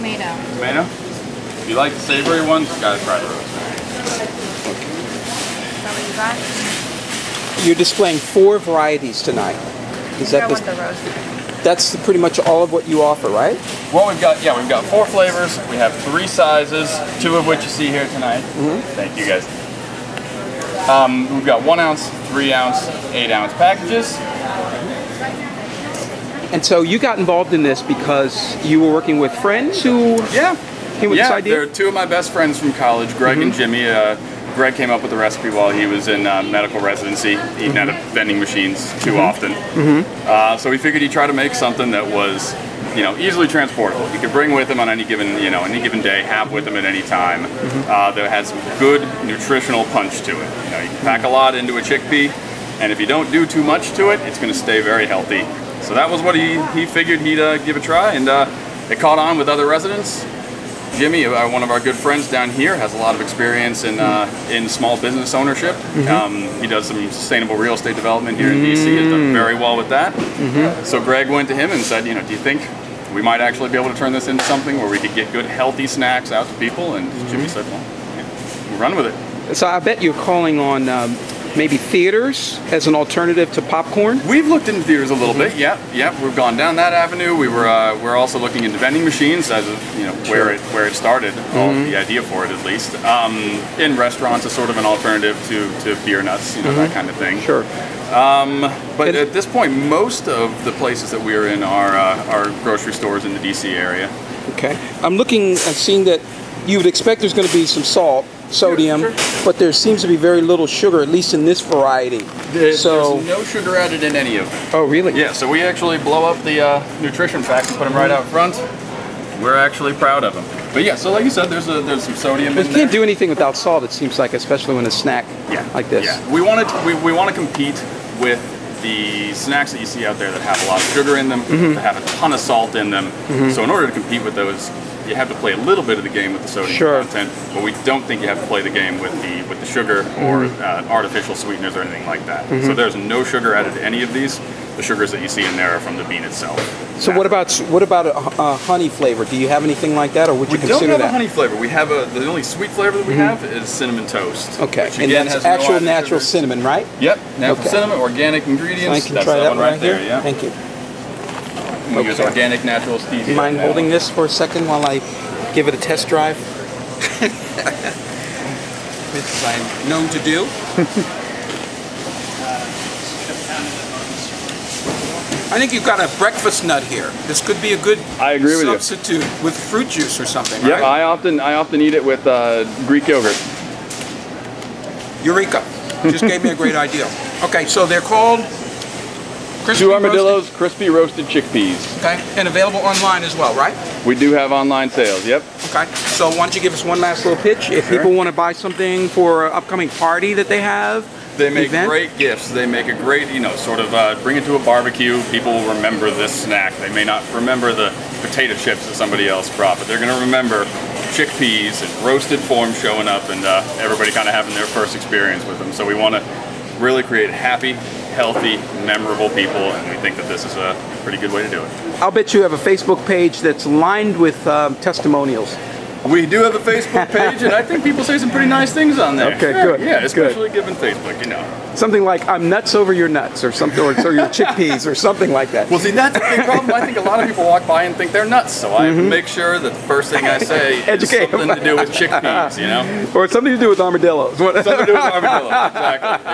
Tomato. Tomato? If you like the savory ones, you gotta try the rosemary. Is that what you got? You're displaying 4 varieties tonight. Is that I want the rosemary. that's pretty much all of what you offer, right? Well, we've got 4 flavors. We have 3 sizes, 2 of which you see here tonight. Thank you guys. We've got 1 ounce, 3 ounce, 8 ounce packages. And so you got involved in this because you were working with friends who came with this idea? They're 2 of my best friends from college, Greg and Jimmy. Greg came up with the recipe while he was in medical residency, eating out of vending machines too often. So we figured he'd try to make something that was, easily transportable. You could bring with him on any given, any given day, have with him at any time. That has some good nutritional punch to it. You can pack a lot into a chickpea, and if you don't do too much to it, it's going to stay very healthy. So that was what he figured he'd give a try, and it caught on with other residents. Jimmy, one of our good friends down here, has a lot of experience in small business ownership. He does some sustainable real estate development here in DC. Has done very well with that. So Greg went to him and said, do you think we might actually be able to turn this into something where we could get good, healthy snacks out to people? And Jimmy said, well, we'll run with it. So I bet you're calling on maybe theaters as an alternative to popcorn? We've looked into theaters a little bit. Yep. We've gone down that avenue. We're also looking into vending machines as where it started. The idea for it, at least, in restaurants as sort of an alternative to beer nuts, that kind of thing. Sure. But at this point, most of the places that we're in are grocery stores in the DC area. Okay. I'm looking and seeing that you would expect there's going to be some salt, sodium, but there seems to be very little sugar, at least in this variety. There's no sugar added in any of them. Oh, really? Yeah, so we actually blow up the nutrition facts and put them right out front. We're actually proud of them. But yeah, so like you said, there's some sodium in there. You can't do anything without salt, it seems like, especially when a snack like this. Yeah, we want to compete with the snacks that you see out there that have a lot of sugar in them, that have a ton of salt in them. So in order to compete with those, you have to play a little bit of the game with the sodium content, but we don't think you have to play the game with the sugar or artificial sweeteners or anything like that. So there's no sugar added to any of these. The sugars that you see in there are from the bean itself. So what about a honey flavor? Do you have anything like that, or would you consider that? We don't have a honey flavor. We have the only sweet flavor that we have is cinnamon toast. Okay, which, and again, that's has actual no natural sugars. cinnamon, right? Yep, natural cinnamon, organic ingredients. I can that's try that that one right there. here. Yeah. Thank you. We use organic natural stevia. Do you mind holding this for a second while I give it a test drive? This I'm known to do. I think you've got a breakfast nut here. This could be a good substitute with fruit juice or something, right? Yeah, I often eat it with Greek yogurt. Eureka! Just gave me a great idea. Okay, so they're called Crispy 2 Armadillos Crispy Roasted Chickpeas. Okay, and available online as well, right? We do have online sales, yep. Okay, so why don't you give us one last little pitch? If people want to buy something for an upcoming party that they have, they make great gifts. They make a great, bring it to a barbecue. People will remember this snack. They may not remember the potato chips that somebody else brought, but they're going to remember chickpeas and roasted form showing up and everybody kind of having their first experience with them. So we want to really create happy, healthy, memorable people, and we think that this is a pretty good way to do it. I'll bet you have a Facebook page that's lined with testimonials. We do have a Facebook page, and I think people say some pretty nice things on there. Okay, good. Yeah, especially given Facebook, Something like, I'm nuts over your nuts, or something, or your chickpeas, or something like that. Well, see, that's the big problem. I think a lot of people walk by and think they're nuts, so I have to make sure that the first thing I say is something to do with chickpeas, Or something to do with armadillos. Something to do with armadillos,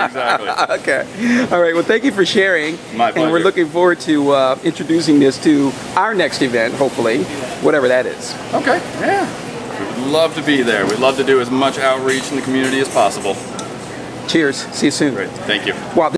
exactly. Okay. All right, well, thank you for sharing. My pleasure. And we're looking forward to introducing this to our next event, hopefully, whatever that is. Okay, yeah. We would love to be there. We'd love to do as much outreach in the community as possible. Cheers. See you soon. Great. Thank you. Wow.